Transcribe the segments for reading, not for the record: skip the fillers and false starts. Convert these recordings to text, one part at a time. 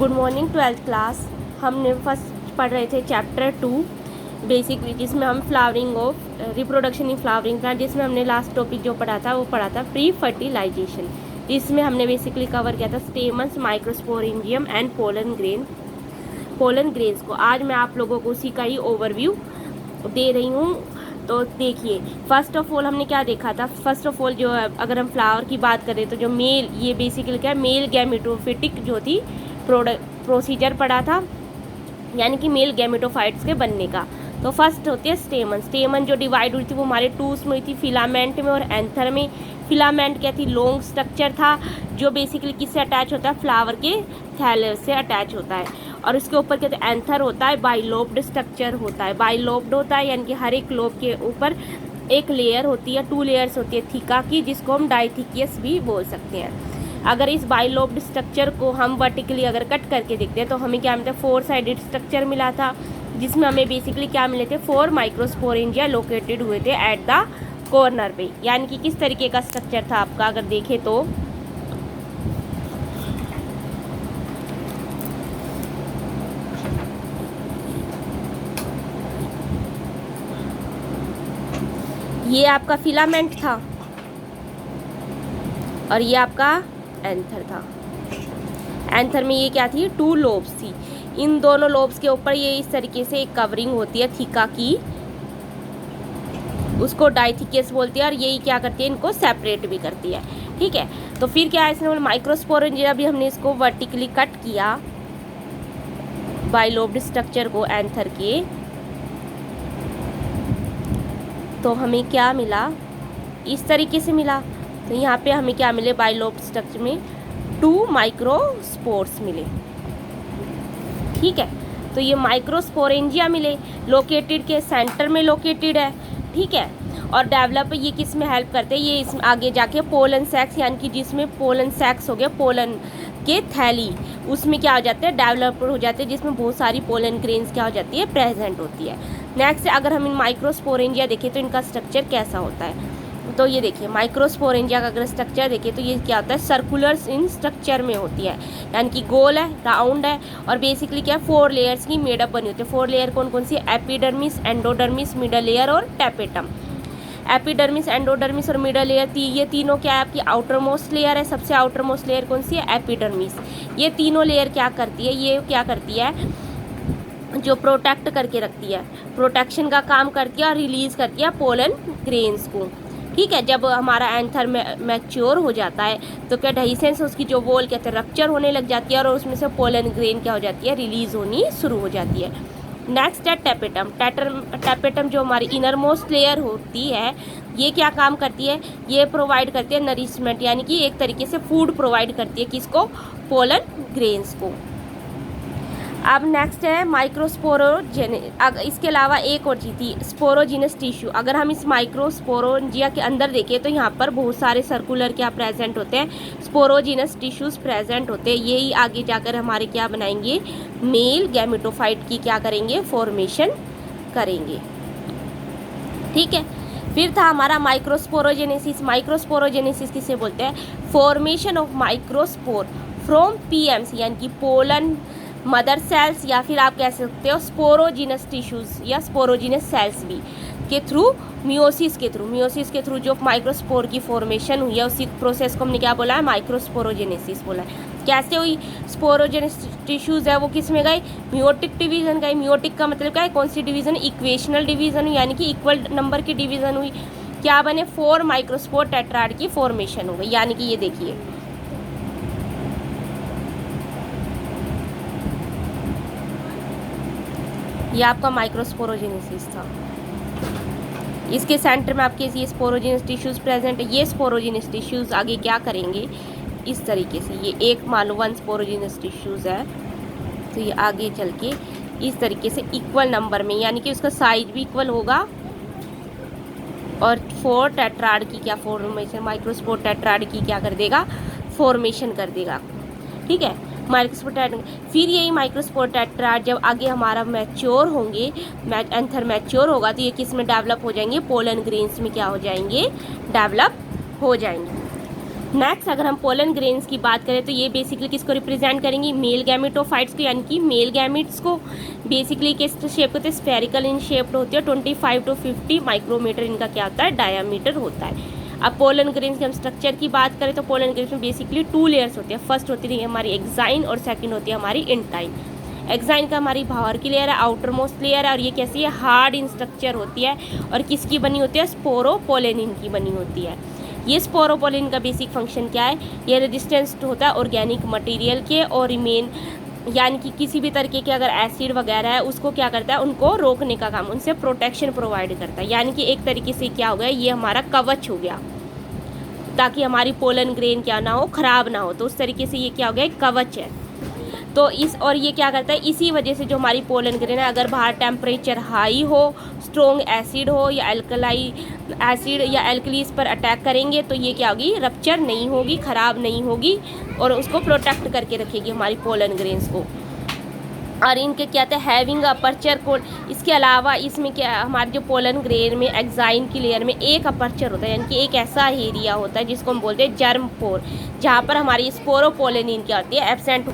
Good morning 12th class. हमने first पढ़ रहे थे चैप्टर 2 बेसिक, जिसमें हम flowering of reproduction in flowering plant, जिसमें हमने लास्ट टॉपिक जो पढ़ा था वो पढ़ा था प्री फर्टिलाइजेशन। इसमें हमने बेसिकली कवर किया था stamens, microsporangium and pollen grains को। आज मैं आप लोगों को उसी का ही ओवरव्यू दे रही हूँ। तो देखिए, फर्स्ट ऑफ ऑल हमने क्या देखा था। फर्स्ट ऑफ ऑल जो अगर हम फ्लावर की बात करें तो जो मेल, ये बेसिकली क्या है, मेल गैमेटोफिटिक जो थी प्रोसीजर पड़ा था, यानी कि मेल गैमेटोफाइट्स के बनने का। तो फर्स्ट होती है स्टेमन। स्टेमन जो डिवाइड हुई थी वो हमारे टूस में हुई थी, फिलामेंट में और एंथर में। फिलामेंट क्या थी, लॉन्ग स्ट्रक्चर था जो बेसिकली किससे अटैच होता है, फ्लावर के थैलस से अटैच होता है। और उसके ऊपर क्या होता है, एंथर होता है, बाइलोब्ड स्ट्रक्चर होता है। बाइलोब्ड होता है यानी कि हर एक लोब के ऊपर एक लेयर होती है, 2 लेयर्स होती है थीका की, जिसको हम डाइथिकियस भी बोल सकते हैं। अगर इस बाइलोब्ड स्ट्रक्चर को हम वर्टिकली अगर कट करके देखते हैं तो हमें क्या मिलता है, 4 साइडेड स्ट्रक्चर मिला था, जिसमें हमें बेसिकली क्या मिले थे, 4 माइक्रोस्पोरेंजिया लोकेटेड हुए थे एट द कॉर्नर पे। यानी कि किस तरीके का स्ट्रक्चर था आपका, अगर देखें तो ये आपका फिलामेंट था और ये आपका एंथर था। एंथर में ये क्या थी, 2 लोब्स थी। इन दोनों लोब्स के ऊपर ये इस तरीके से एक कवरिंग होती है थीका की, उसको डाइथिकियस बोलती है, और यही क्या करती है, इनको सेपरेट भी करती है। ठीक है, तो फिर क्या है, इसने माइक्रोस्पोरेंजिया भी हमने इसको वर्टिकली कट किया बाइलोब्ड स्ट्रक्चर को एंथर के, तो हमें क्या मिला, इस तरीके से मिला। तो यहाँ पे हमें क्या मिले, बाइलोब्ड स्ट्रक्चर में 2 माइक्रोस्पोर्स मिले। ठीक है, तो ये माइक्रोस्पोरेंजिया मिले, लोकेटेड के सेंटर में लोकेटेड है। ठीक है, और डेवलप ये किस में हेल्प करते हैं, ये इसमें आगे जाके पोलन सैक्स, यानी कि जिसमें पोलन सैक्स हो गया, पोलन के थैली, उसमें क्या हो जाते हैं, डेवलप हो जाते हैं, जिसमें बहुत सारी पोलन ग्रेन्स क्या हो जाती है, प्रेजेंट होती है। नेक्स्ट अगर हम इन माइक्रोस्पोरेंजिया देखें तो इनका स्ट्रक्चर कैसा होता है। तो ये देखिए, माइक्रोस्पोरेंजिया का अगर स्ट्रक्चर देखें तो ये क्या होता है, सर्कुलर इन स्ट्रक्चर में होती है, यानी कि गोल है, राउंड है, और बेसिकली क्या है, 4 लेयर्स की मेडअप बनी होती है। 4 लेयर कौन कौन सी, एपिडर्मिस, एंडोडर्मिस, मिडल लेयर और टेपेटम। एपिडर्मिस, एंडोडर्मिस और मिडल लेयर, ये तीनों क्या है, आपकी आउटर मोस्ट लेयर है। सबसे आउटर मोस्ट लेयर कौन सी है, एपिडर्मिस। ये तीनों लेयर क्या करती है, ये क्या करती है, जो प्रोटेक्ट करके रखती है, प्रोटेक्शन का काम करती है और रिलीज करती है पोलन ग्रेन्स को। ठीक है, जब हमारा एंथर मैच्योर हो जाता है तो क्या ढाइसेंस, उसकी जो वॉल कहते हैं, रप्चर होने लग जाती है और उसमें से पोलन ग्रेन क्या हो जाती है, रिलीज होनी शुरू हो जाती है। नेक्स्ट है टेपेटम। टेपेटम जो हमारी इनर मोस्ट लेयर होती है, ये क्या काम करती है, ये प्रोवाइड करती है नरिशमेंट, यानी कि एक तरीके से फूड प्रोवाइड करती है, किसको, पोलन ग्रेन्स को। अब नेक्स्ट है माइक्रोस्पोरोजेनिस। इसके अलावा एक और चीज़ थी, स्पोरोजिनस टिश्यू। अगर हम इस माइक्रोस्पोरोजिया के अंदर देखें तो यहाँ पर बहुत सारे सर्कुलर क्या प्रेजेंट होते हैं, स्पोरोजिनस टिश्यूज प्रेजेंट होते हैं। यही आगे जाकर हमारे क्या बनाएंगे, मेल गैमेटोफाइट की क्या करेंगे, फॉर्मेशन करेंगे। ठीक है, फिर था हमारा माइक्रोस्पोरोजेनेसिस। माइक्रोस्पोरोजेनेसिस किसे बोलते हैं, formation of microspore from PM's, यानी कि पोलन मदर सेल्स, या फिर आप कह सकते हो स्पोरोजिनस टिश्यूज या स्पोरोजिनस सेल्स भी के थ्रू, मियोसिस के थ्रू जो माइक्रोस्पोर की फॉर्मेशन हुई है, उसी प्रोसेस को हमने क्या बोला है, माइक्रोस्पोरोजेनेसिस बोला है। कैसे हुई, स्पोरोजिनस टिश्यूज है वो किस में गए, मियोटिक डिवीजन गए। मियोटिक का मतलब क्या है, कौन सी डिवीजन, इक्वेशनल डिवीजन हुई, यानी कि इक्वल नंबर की डिवीजन हुई। क्या बने, 4 माइक्रोस्पोर टेट्राड की फॉर्मेशन हो गई। यानी कि ये देखिए, ये आपका माइक्रोस्पोरोजेनेसिस था। इसके सेंटर में आपके ये स्पोरोजिनस टिश्यूज प्रेजेंट है। ये स्पोरोजिनस टिश्यूज आगे क्या करेंगे, इस तरीके से, ये एक मान लो 1 स्पोरोजिनस टिश्यूज है, तो ये आगे चल के इस तरीके से इक्वल नंबर में, यानी कि उसका साइज भी इक्वल होगा, और 4 टेट्राड की क्या फॉर्मेशन, माइक्रोस्पोर टेट्राड की क्या कर देगा, फॉर्मेशन कर देगा। ठीक है, माइक्रोस्पोर टेट्राड। फिर यही माइक्रोस्पोर टेट्राड जब आगे हमारा मैच्योर होंगे, एंथर मैच्योर होगा, तो ये किस में डेवलप हो जाएंगे, पोलन ग्रेन्स में क्या हो जाएंगे, डेवलप हो जाएंगे। नेक्स्ट अगर हम पोलन ग्रेन्स की बात करें तो ये बेसिकली किसको रिप्रेजेंट करेंगी, मेल गैमेटोफाइट्स को, यानी कि मेल गैमेट्स को। बेसिकली किस शेप होते हैं, स्फेरिकल इन शेप्ड होती है। 25 to 50 माइक्रोमीटर इनका क्या होता है, डायामीटर होता है। अब पोलन ग्रेन्स के हम स्ट्रक्चर की बात करें तो पोलन ग्रेन्स में बेसिकली 2 लेयर्स होती है। फर्स्ट होती है हमारी एक्साइन और सेकंड होती है हमारी इंटाइन। एक्साइन का हमारी बाहर की लेयर है, आउटर मोस्ट लेयर है, और ये कैसी है, हार्ड इन स्ट्रक्चर होती है और किसकी बनी होती है, स्पोरोपोलेनिन की बनी होती है। ये स्पोरोपोलिन का बेसिक फंक्शन क्या है, ये रेजिस्टेंस होता है ऑर्गेनिक मटेरियल के और रिमेन, यानी कि किसी भी तरीके के अगर एसिड वगैरह है उसको क्या करता है, उनको रोकने का काम, उनसे प्रोटेक्शन प्रोवाइड करता है। यानी कि एक तरीके से क्या हो गया, ये हमारा कवच हो गया, ताकि हमारी पोलन ग्रेन क्या ना हो, ख़राब ना हो। तो उस तरीके से ये क्या हो गया, एक कवच है। तो इस और ये क्या करता है, इसी वजह से जो हमारी पोलन ग्रेन है, अगर बाहर टेम्परेचर हाई हो, स्ट्रॉन्ग एसिड हो या एल्कलाई एसिड या एल्कली इस पर अटैक करेंगे तो ये क्या होगी, रप्चर नहीं होगी, ख़राब नहीं होगी और उसको प्रोटेक्ट करके रखेगी हमारी पोलन ग्रेन्स को। और इनके क्या कहते हैं, हैविंग अपर्चर कोड। इसके अलावा इसमें क्या, हमारे जो पोलन ग्रेन में एक्साइन की लेयर में एक अपर्चर होता है, यानी कि एक ऐसा एरिया होता है जिसको हम बोलते हैं जर्म पोर, जहाँ पर हमारी स्पोरोपोलेनिन क्या होती है, एब्सेंट।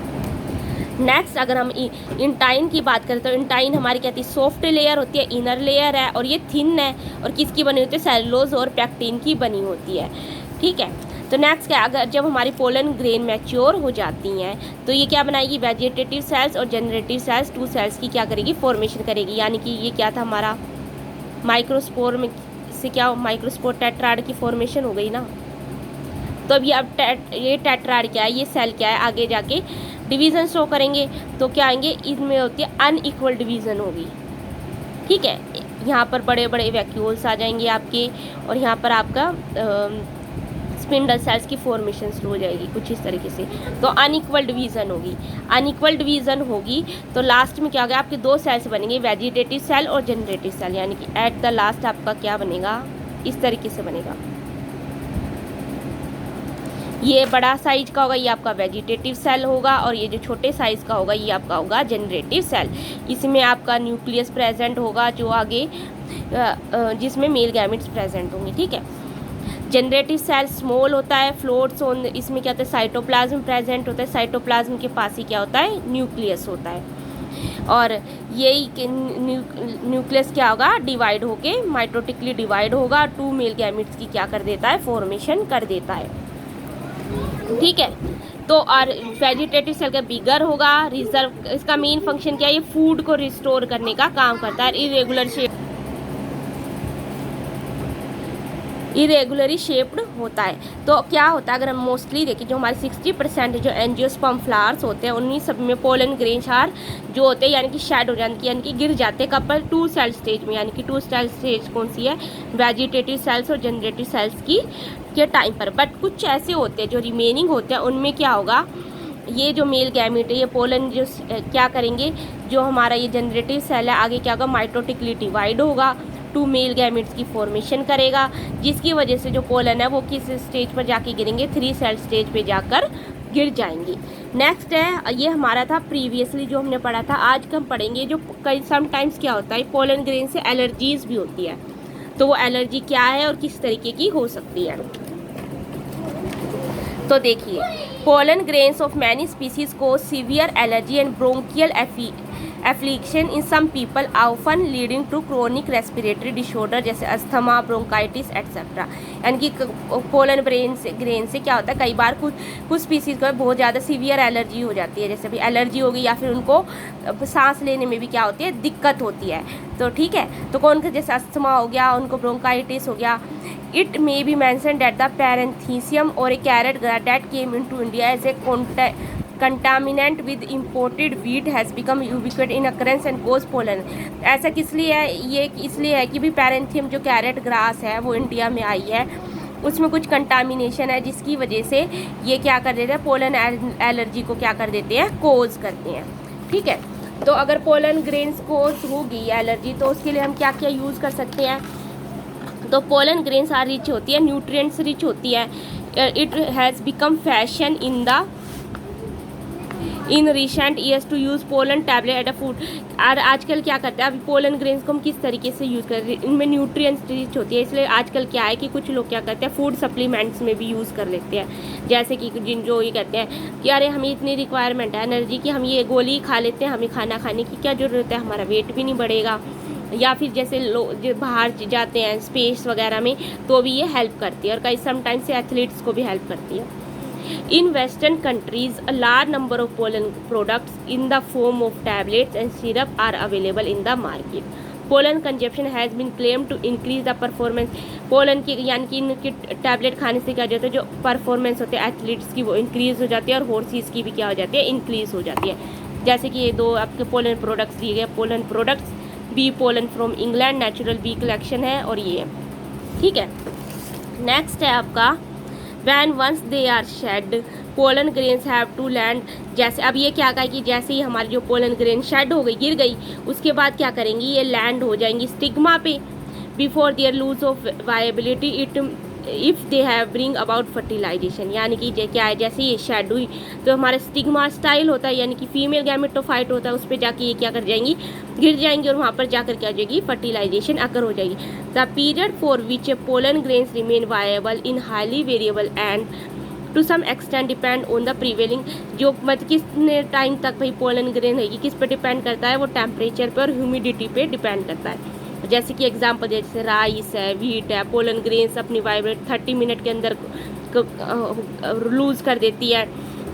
नेक्स्ट अगर हम इंटाइन की बात करें तो इंटाइन हमारी क्या होती है, सॉफ्ट लेयर होती है, इनर लेयर है और ये थिन है और किसकी बनी होती है, सेलुलोज और पैक्टिन की बनी होती है। ठीक है, तो नेक्स्ट क्या, अगर जब हमारी पोलन ग्रेन मैच्योर हो जाती हैं तो ये क्या बनाएगी, वेजिटेटिव सेल्स और जनरेटिव सेल्स, 2 सेल्स की क्या करेगी, फॉर्मेशन करेगी। यानी कि ये क्या था हमारा माइक्रोस्पोर में से क्या, माइक्रोस्पोर टेट्राड की फॉर्मेशन हो गई ना। तो अभी अब ये टेट्राड क्या है, ये सेल क्या है, आगे जाके डिवीज़न शो करेंगे तो क्या आएंगे, इनमें होती है अनइक्वल डिवीज़न होगी। ठीक है, यहाँ पर बड़े बड़े वैक्यूल्स आ जाएंगे आपके और यहाँ पर आपका स्पिंडल सेल्स की फॉर्मेशन शुरू हो जाएगी कुछ इस तरीके से। तो अनइक्वल डिवीज़न होगी, अनइक्वल डिवीज़न होगी तो लास्ट में क्या होगा, आपके 2 सेल्स बनेंगे, वेजिटेटिव सेल और जनरेटिव सेल। यानी कि एट द लास्ट आपका क्या बनेगा, इस तरीके से बनेगा। ये बड़ा साइज का होगा, ये आपका वेजिटेटिव सेल होगा और ये जो छोटे साइज का होगा ये आपका होगा जनरेटिव सेल। इसमें आपका न्यूक्लियस प्रेजेंट होगा जो आगे जिसमें मेल गैमेट्स प्रेजेंट होंगे। ठीक है, जनरेटिव सेल स्मॉल होता है, फ्लोट्स ऑन, इसमें क्या होता है, साइटोप्लाज्म प्रेजेंट होता है, साइटोप्लाज्म के पास ही क्या होता है, न्यूक्लियस होता है। और यही न्यूक्लियस क्या होगा, डिवाइड होके माइटोटिकली डिवाइड होगा, 2 मेल गैमेट्स की क्या कर देता है, फॉर्मेशन कर देता है। ठीक है, तो और वेजिटेटिव सेल का बिगर होगा, रिजर्व, इसका मेन फंक्शन क्या है, ये फूड को रिस्टोर करने का काम करता है। इरेगुलरली शेप्ड होता है। तो क्या होता है, अगर हम मोस्टली देखें जो हमारे 60% जो एंजियोस्पर्म फ्लावर्स होते हैं उन्हीं सब में पोलन ग्रेन हार जो होते हैं यानी कि शेड हो जाते, यानी कि गिर जाते हैं कब पर, 2 सेल स्टेज में। यानी कि 2 सेल स्टेज कौन सी है, वेजिटेटिव सेल्स और जनरेटिव सेल्स की के टाइम पर। बट कुछ ऐसे होते हैं जो रिमेनिंग होते हैं उनमें क्या होगा, ये जो मेल गैमेट है, ये पोलन जो क्या करेंगे, जो हमारा ये जनरेटिव सेल है आगे क्या होगा, माइटोटिकली डिवाइड होगा, 2 मेल गैमेट्स की फॉर्मेशन करेगा, जिसकी वजह से जो पोलन है वो किस स्टेज पर जाके गिरेंगे, 3 सेल स्टेज पे जाकर गिर जाएंगी। नेक्स्ट है, ये हमारा था प्रीवियसली जो हमने पढ़ा था, आज हम पढ़ेंगे जो कई समटाइम्स क्या होता है, पोलन ग्रेन से एलर्जीज भी होती है। तो वो एलर्जी क्या है और किस तरीके की हो सकती है। तो देखिए, pollen grains of many species को severe allergy and bronchial affliction in some people often leading to chronic respiratory disorder जैसे अस्थमा, ब्रोंकाइटिस एट्सेट्रा। यानी कि पोलन ग्रेन से क्या होता है, कई बार कुछ स्पीसीज को बहुत ज़्यादा सीवियर एलर्जी हो जाती है, जैसे भी एलर्जी होगी या फिर उनको सांस लेने में भी क्या होती है, दिक्कत होती है। तो ठीक है, तो कौन का जैसे अस्थमा हो गया, उनको ब्रोंकाइटिस हो गया। It may be mentioned that the paramecium or a carrot that came into India as a contaminant with imported wheat has become ubiquitous in occurrence and cause pollen। ऐसा किस लिए है, ये इसलिए है कि भी पैरेंथियम जो कैरेट ग्रास है वो इंडिया में आई है, उसमें कुछ कंटामिनेशन है जिसकी वजह से ये क्या कर देते हैं, पोलन एलर्जी को क्या कर देते हैं, कोज करते हैं। ठीक है, तो अगर पोलन ग्रेन्स कोज होगी एलर्जी तो उसके लिए हम क्या क्या यूज़ कर सकते हैं। तो पोलन ग्रेन्स आर रिच होती है, न्यूट्रिएंट्स रिच होती है। It has become fashion in the in recent years to use pollen tablet at a food. और आजकल क्या करते हैं, अभी पोलन ग्रेन्स को हम किस तरीके से यूज़ कर रहे हैं, इनमें न्यूट्रिएंट्स रिच होती है, इसलिए आजकल क्या है कि कुछ लोग क्या करते हैं फूड सप्लीमेंट्स में भी यूज़ कर लेते हैं। जैसे कि जिन जो ये कहते हैं कि अरे हमें इतनी रिक्वायरमेंट है एनर्जी की, हम ये गोली खा लेते हैं, हमें खाना खाने की क्या ज़रूरत है, हमारा वेट भी नहीं बढ़ेगा। या फिर जैसे लोग जो बाहर जाते हैं स्पेस वगैरह में, तो भी ये हेल्प करती है, और कई समटाइम्स से एथलीट्स को भी हेल्प करती है। In Western countries, a large number of pollen products in the form of tablets and syrup are available in the market. Pollen consumption has been claimed to increase the performance. Pollen की यानी कि इनके tablet खाने से क्या जाता है, जो परफॉर्मेंस होते हैं एथलीट्स की वो इंक्रीज़ हो जाती है, और हॉर्सेस की भी क्या हो जाती है, इंक्रीज़ हो जाती है। जैसे कि ये दो आपके पोलन प्रोडक्ट्स दिए गए, pollen products bee pollen from England, natural bee collection है, और ये ठीक है। नेक्स्ट है आपका When once they are shed, pollen grains have to land। जैसे अब ये क्या कहा कि जैसे ही हमारी जो पोलन ग्रेन शेड हो गई, गिर गई, उसके बाद क्या करेंगी, ये लैंड हो जाएंगी स्टिग्मा पे। Before their lose of viability it if they have bring about fertilisation. यानी कि क्या है, जैसे ये शेड हुई तो हमारा स्टिग्मा स्टाइल होता है, यानी कि फीमेल गैमेटोफाइट होता है, उस पर जाके ये क्या कर जाएंगी, गिर जाएंगी, और वहाँ पर जाकर क्या हो जाएगी, फर्टिलाइजेशन अकर हो जाएगी। The period for which pollen grains remain viable in highly variable and to some extent depend on the prevailing. जो मतलब कितने टाइम तक भाई पोलन ग्रेन रहेगी, किस पे डिपेंड करता है, वो टेम्परेचर पे और ह्यूमिडिटी पे डिपेंड करता है। जैसे कि एग्जांपल जैसे राइस है, व्हीट है, पोलन ग्रेन्स अपनी वाइब्रेट 30 मिनट के अंदर लूज़ कर देती है।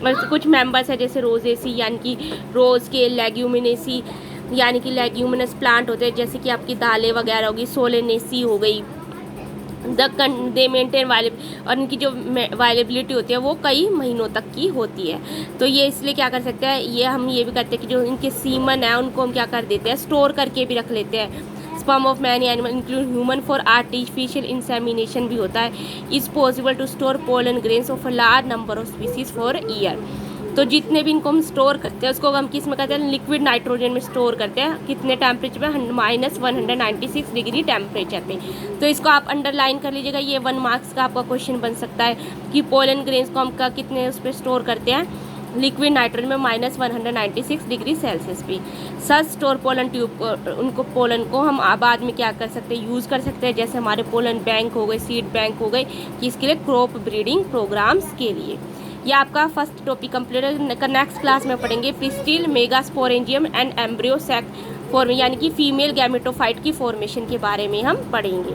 और कुछ मेंबर्स है जैसे रोजेसी, यानी कि रोज़ के लेग्यूमिनेसी, यानी कि लेग्यूमिनस प्लांट होते हैं, जैसे कि आपकी दालें वगैरह होगी, सोलेनेसी हो गई, दे मेंटेन वायलेबिलिटी, और इनकी जो वायलेबिलिटी होती है वो कई महीनों तक की होती है। तो ये इसलिए क्या कर सकते हैं, ये हम ये भी करते हैं कि जो इनके सीमन है उनको हम क्या कर देते हैं, स्टोर करके भी रख लेते हैं। Sperm of many animal include human for artificial insemination भी होता है। Is possible to store pollen grains of a large number of species for year. तो जितने भी इनको हम स्टोर करते हैं उसको हम किस में करते हैं, लिक्विड नाइट्रोजन में स्टोर करते हैं। कितने टेम्परेचर पे, -196 डिग्री टेम्परेचर पे। तो इसको आप अंडरलाइन कर लीजिएगा, ये 1 मार्क्स का आपका क्वेश्चन बन सकता है कि पोलन ग्रेन्स को हम कितने उस पर स्टोर करते हैं, लिक्विड नाइट्रोजन में -196 डिग्री सेल्सियस पे। सच स्टोर पोलन ट्यूब, उनको पोलन को हम बाद में क्या कर सकते हैं, यूज़ कर सकते हैं, जैसे हमारे पोलन बैंक हो गए, सीड बैंक हो गए, कि इसके लिए क्रॉप ब्रीडिंग प्रोग्राम्स के लिए। ये आपका फर्स्ट टॉपिक कंप्लीट है। नेक्स्ट क्लास में पढ़ेंगे pistil, megasporangium and embryo sac form, यानी कि फीमेल गैमेटोफाइट की फॉर्मेशन के बारे में हम पढ़ेंगे।